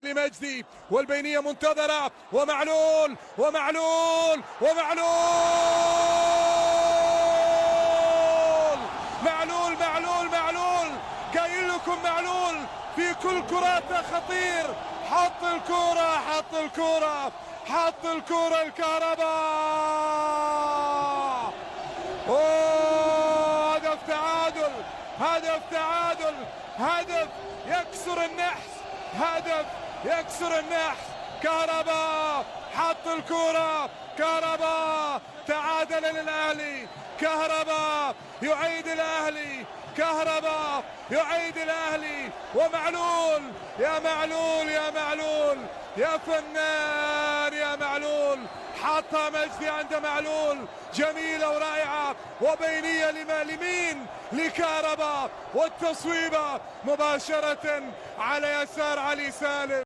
لمجدي والبينية منتظرة ومعلول ومعلول معلول قايل لكم معلول في كل كراته خطير. حط الكرة الكهرباء. اوه هدف تعادل هدف يكسر النحس كهرباء حط الكرة كهرباء تعادل للأهلي. كهرباء يعيد الأهلي ومعلول يا فنان يا معلول. حطها مجدي عند معلول جميلة ورائعة وبينية لمين لكهرباء والتصويبة مباشرة على يسار علي سالم.